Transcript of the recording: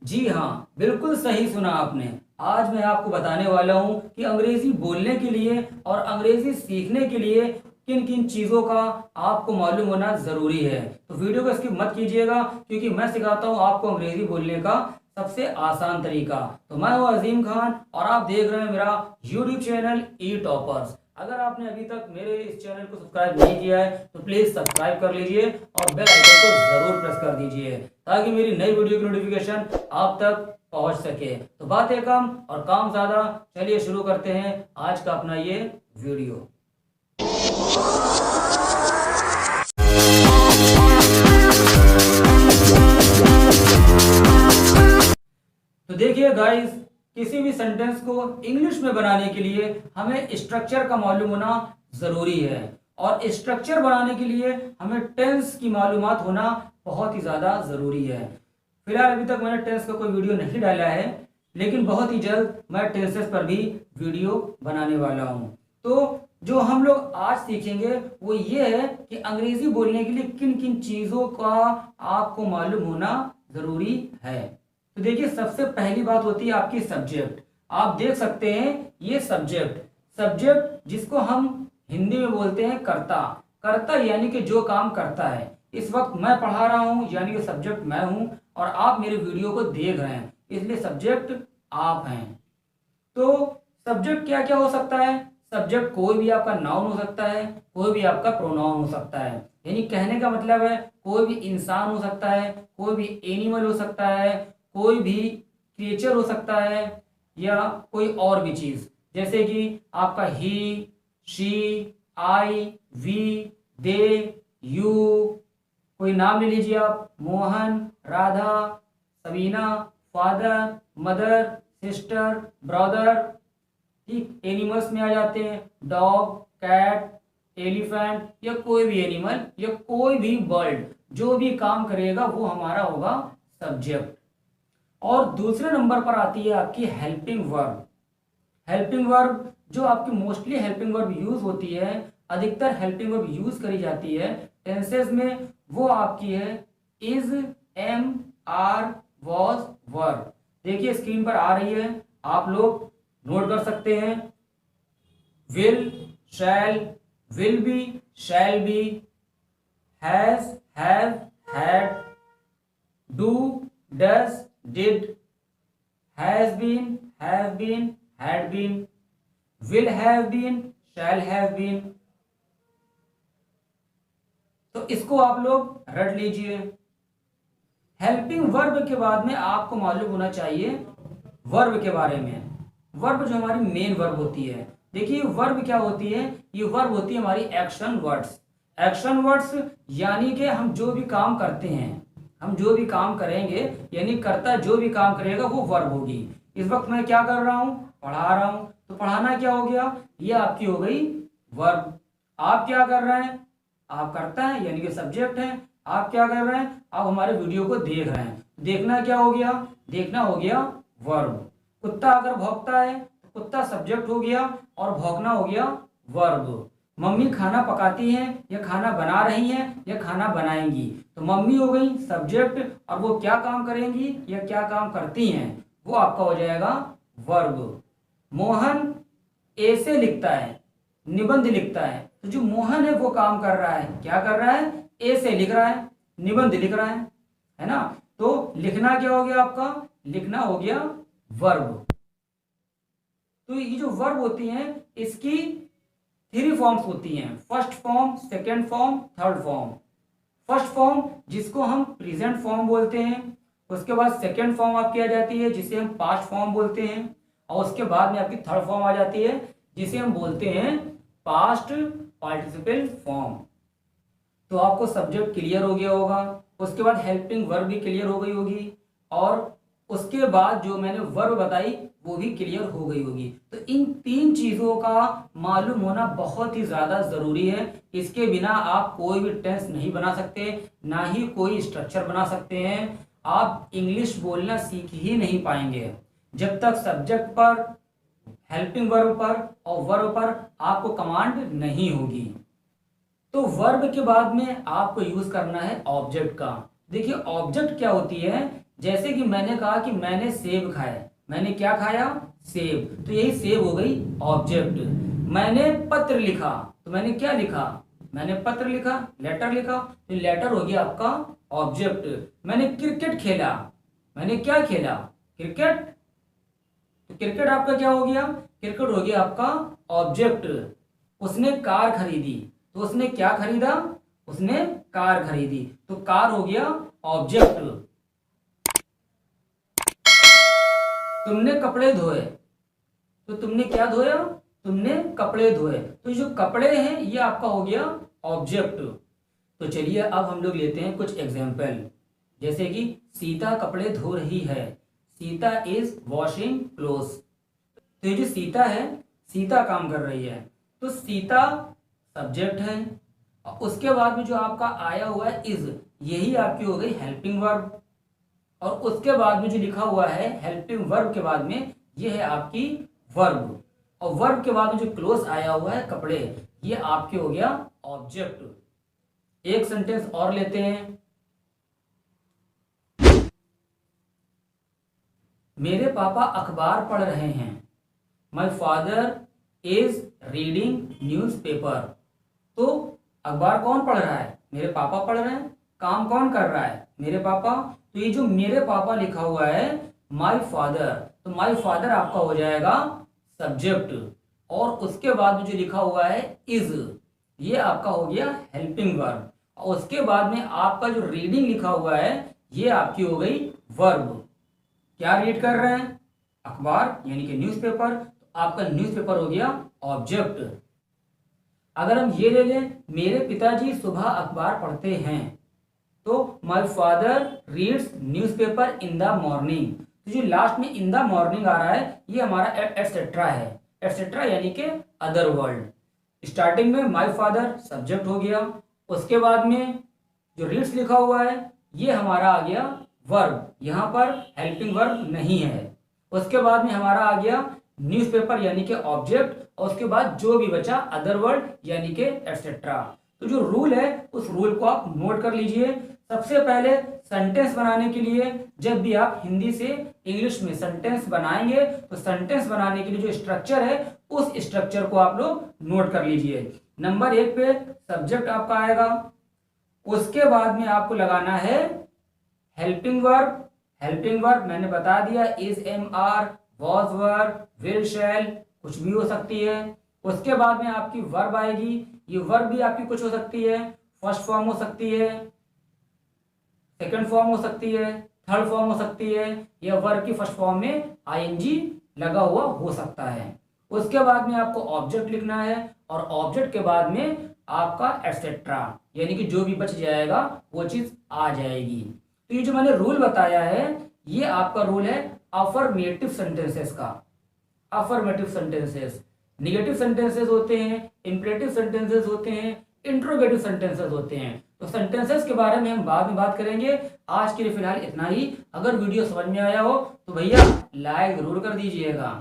जी हाँ, बिल्कुल सही सुना आपने। आज मैं आपको बताने वाला हूँ कि अंग्रेजी बोलने के लिए और अंग्रेजी सीखने के लिए किन किन चीज़ों का आपको मालूम होना ज़रूरी है। तो वीडियो को स्किप मत कीजिएगा, क्योंकि मैं सिखाता हूँ आपको अंग्रेजी बोलने का सबसे आसान तरीका। तो मैं हूँ अजीम खान और आप देख रहे हैं मेरा यूट्यूब चैनल ई टॉपर्स। अगर आपने अभी तक मेरे इस चैनल को सब्सक्राइब नहीं किया है तो प्लीज़ सब्सक्राइब कर लीजिए और बेल आइकन को ज़रूर प्रेस कर दीजिए, ताकि मेरी नई वीडियो की नोटिफिकेशन आप तक पहुंच सके। तो बातें कम और काम ज़्यादा, चलिए शुरू करते हैं आज का अपना ये वीडियो। तो देखिए गाइस, किसी भी सेंटेंस को इंग्लिश में बनाने के लिए हमें स्ट्रक्चर का मालूम होना ज़रूरी है, और स्ट्रक्चर बनाने के लिए हमें टेंस की मालूमात होना बहुत ही ज़्यादा ज़रूरी है। फिलहाल अभी तक मैंने टेंस का कोई वीडियो नहीं डाला है, लेकिन बहुत ही जल्द मैं टेंसेस पर भी वीडियो बनाने वाला हूँ। तो जो हम लोग आज सीखेंगे वो ये है कि अंग्रेजी बोलने के लिए किन किन चीज़ों का आपको मालूम होना ज़रूरी है। तो देखिए, सबसे पहली बात होती है आपकी सब्जेक्ट। आप देख सकते हैं ये सब्जेक्ट, सब्जेक्ट जिसको हम हिंदी में बोलते हैं कर्ता। कर्ता यानी कि जो काम करता है। इस वक्त मैं पढ़ा रहा हूं, यानी कि सब्जेक्ट मैं हूं, और आप मेरे वीडियो को देख रहे हैं, इसलिए सब्जेक्ट आप हैं। तो सब्जेक्ट क्या क्या हो सकता है? सब्जेक्ट कोई भी आपका नाउन हो सकता है, कोई भी आपका प्रोनाउन हो सकता है। यानी कहने का मतलब है कोई भी इंसान हो सकता है, कोई भी एनिमल हो सकता है, कोई भी क्रिएचर हो सकता है, या कोई और भी चीज, जैसे कि आपका he, she, I, we, they, you. कोई नाम ले लीजिए आप, Mohan, Radha, Sabina, father, mother, sister, brother. ठीक, एनिमल्स में आ जाते हैं डॉग, कैट, एलिफेंट, या कोई भी एनिमल या कोई भी बर्ड, जो भी काम करेगा वो हमारा होगा सब्जेक्ट। और दूसरे नंबर पर आती है आपकी हेल्पिंग वर्ब। हेल्पिंग वर्ब जो आपकी मोस्टली हेल्पिंग वर्ब यूज होती है, अधिकतर हेल्पिंग वर्ब यूज करी जाती है टेंसेस में, वो आपकी है is, am, are, was, verb. देखिए स्क्रीन पर आ रही है, आप लोग नोट कर सकते हैं। Will, shall, will be, shall be, has, have, had, do, does, did, has been, have been, had been, will have been, shall have been। तो इसको आप लोग रट लीजिए। हेल्पिंग वर्ब के बाद में आपको मालूम होना चाहिए वर्ब के बारे में। वर्ब जो हमारी मेन वर्ब होती है, देखिए वर्ब क्या होती है? ये वर्ब होती है हमारी एक्शन वर्ड्स। एक्शन वर्ड्स यानी कि हम जो भी काम करते हैं, हम जो भी काम करेंगे, यानी कर्ता जो भी काम करेगा वो वर्ब होगी। इस वक्त मैं क्या कर रहा हूं? पढ़ा रहा हूं, तो पढ़ाना क्या हो गया? ये आपकी हो गई वर्ब। आप क्या कर रहे हैं? आप करता है, यानी कि सब्जेक्ट है। आप क्या कर रहे हैं? आप हमारे वीडियो को देख रहे हैं। देखना क्या हो गया? देखना हो गया वर्ब। कुत्ता अगर भौंकता है तो कुत्ता सब्जेक्ट हो गया और भौंकना हो गया वर्ब। मम्मी खाना पकाती हैं या खाना बना रही हैं या खाना बनाएंगी, तो मम्मी हो गई सब्जेक्ट, और वो क्या काम करेंगी या क्या काम करती हैं वो आपका हो जाएगा वर्ब। मोहन ए से लिखता है, निबंध लिखता है, तो जो मोहन है वो काम कर रहा है, क्या कर रहा है? ए से लिख रहा है, निबंध लिख रहा है ना। तो लिखना क्या हो गया आपका? लिखना हो गया वर्ब। तो ये जो वर्ब होती हैं इसकी 3 फॉर्म्स होती हैं, first form, second form, third form. First form जिसको हम प्रेजेंट फॉर्म बोलते हैं, उसके बाद सेकेंड फॉर्म आपकी आ जाती है जिसे हम पास्ट फॉर्म बोलते हैं, और उसके बाद में आपकी थर्ड फॉर्म आ जाती है जिसे हम बोलते हैं पास्ट पार्टिसिपल फॉर्म। तो आपको सब्जेक्ट क्लियर हो गया होगा, उसके बाद हेल्पिंग वर्ब भी क्लियर हो गई होगी, और उसके बाद जो मैंने वर्ब बताई वो भी क्लियर हो गई होगी। तो इन 3 चीजों का मालूम होना बहुत ही ज्यादा जरूरी है। इसके बिना आप कोई भी टेंस नहीं बना सकते, ना ही कोई स्ट्रक्चर बना सकते हैं। आप इंग्लिश बोलना सीख ही नहीं पाएंगे जब तक सब्जेक्ट पर, हेल्पिंग वर्ब पर और वर्ब पर आपको कमांड नहीं होगी। तो वर्ब के बाद में आपको यूज करना है ऑब्जेक्ट का। देखिए ऑब्जेक्ट क्या होती है? जैसे कि मैंने कहा कि मैंने सेब खाया, मैंने क्या खाया? सेब। तो यही सेब हो गई ऑब्जेक्ट। मैंने पत्र लिखा, तो मैंने क्या लिखा? मैंने पत्र लिखा, लेटर लिखा, तो लेटर हो गया आपका ऑब्जेक्ट। मैंने क्रिकेट खेला, मैंने क्या खेला? क्रिकेट। तो क्रिकेट आपका क्या हो गया? क्रिकेट हो गया आपका ऑब्जेक्ट। उसने कार खरीदी, तो उसने क्या खरीदा? उसने कार खरीदी, तो कार हो गया ऑब्जेक्ट। तुमने कपड़े धोए, तो तुमने क्या धोया? तुमने कपड़े धोए, तो ये जो कपड़े हैं ये आपका हो गया ऑब्जेक्ट। तो चलिए अब हम लोग लेते हैं कुछ एग्जाम्पल, जैसे कि सीता कपड़े धो रही है, सीता इज वॉशिंग क्लोथ्स। तो ये जो सीता है, सीता काम कर रही है, तो सीता सब्जेक्ट है, और उसके बाद में जो आपका आया हुआ है इज, यही आपकी हो गई हेल्पिंग वर्ब, और उसके बाद में जो लिखा हुआ है हेल्पिंग वर्ब के बाद में ये है आपकी वर्ब, और वर्ब के बाद में जो क्लोज आया हुआ है कपड़े, ये आपके हो गया ऑब्जेक्ट। एक सेंटेंस और लेते हैं। मेरे पापा अखबार पढ़ रहे हैं, my father is reading newspaper. तो अखबार कौन पढ़ रहा है? मेरे पापा पढ़ रहे हैं। काम कौन कर रहा है? मेरे पापा। तो ये जो मेरे पापा लिखा हुआ है माई फादर, तो माई फादर आपका हो जाएगा सब्जेक्ट, और उसके बाद में जो लिखा हुआ है इज, ये आपका हो गया हेल्पिंग वर्ब, और उसके बाद में आपका जो रीडिंग लिखा हुआ है ये आपकी हो गई वर्ब। क्या रीड कर रहे हैं? अखबार यानी कि न्यूज़पेपर, तो आपका न्यूज़पेपर हो गया ऑब्जेक्ट। अगर हम ये ले लें, मेरे पिताजी सुबह अखबार पढ़ते हैं, तो my father reads newspaper in the morning. तो जो लास्ट में इन द मॉर्निंग आ रहा है ये हमारा एटसेट्रा है, एटसेट्रा यानी कि अदर वर्ल्ड। स्टार्टिंग में माई फादर सब्जेक्ट हो गया, उसके बाद में जो रीड्स लिखा हुआ है ये हमारा आ गया वर्ब, यहाँ पर हेल्पिंग वर्ब नहीं है। उसके बाद में हमारा आ गया न्यूज़पेपर यानी कि ऑब्जेक्ट, और उसके बाद जो भी बचा अदर वर्ड यानी कि एटसेट्रा। तो जो रूल है उस रूल को आप नोट कर लीजिए। सबसे पहले सेंटेंस बनाने के लिए, जब भी आप हिंदी से इंग्लिश में सेंटेंस बनाएंगे तो सेंटेंस बनाने के लिए जो स्ट्रक्चर है उस स्ट्रक्चर को आप लोग नोट कर लीजिए। नंबर 1 पे सब्जेक्ट आपका आएगा, उसके बाद में आपको लगाना है हेल्पिंग वर्ब। हेल्पिंग वर्ब मैंने बता दिया, is, am, are, was, were, will, shall, कुछ भी हो सकती है। उसके बाद में आपकी वर्ब आएगी, ये वर्ब भी आपकी कुछ हो सकती है, फर्स्ट फॉर्म हो सकती है, सेकंड फॉर्म हो सकती है, थर्ड फॉर्म हो सकती है, या वर्ब की फर्स्ट फॉर्म में आईएनजी लगा हुआ हो सकता है। उसके बाद में आपको ऑब्जेक्ट लिखना है, और ऑब्जेक्ट के बाद में आपका एटसेट्रा, यानी कि जो भी बच जाएगा वो चीज आ जाएगी। तो ये जो मैंने रूल बताया है ये आपका रूल है अफर्मेटिव सेंटेंसेस का। अफर्मेटिव सेंटेंसेस, निगेटिव सेंटेंसेस होते हैं, इंपरेटिव सेंटेंसेस होते हैं, इंट्रोगेटिव सेंटेंसेस होते हैं। तो सेंटेंसेस के बारे में हम बाद में बात करेंगे। आज के लिए फिलहाल इतना ही। अगर वीडियो समझ में आया हो तो भैया लाइक जरूर कर दीजिएगा।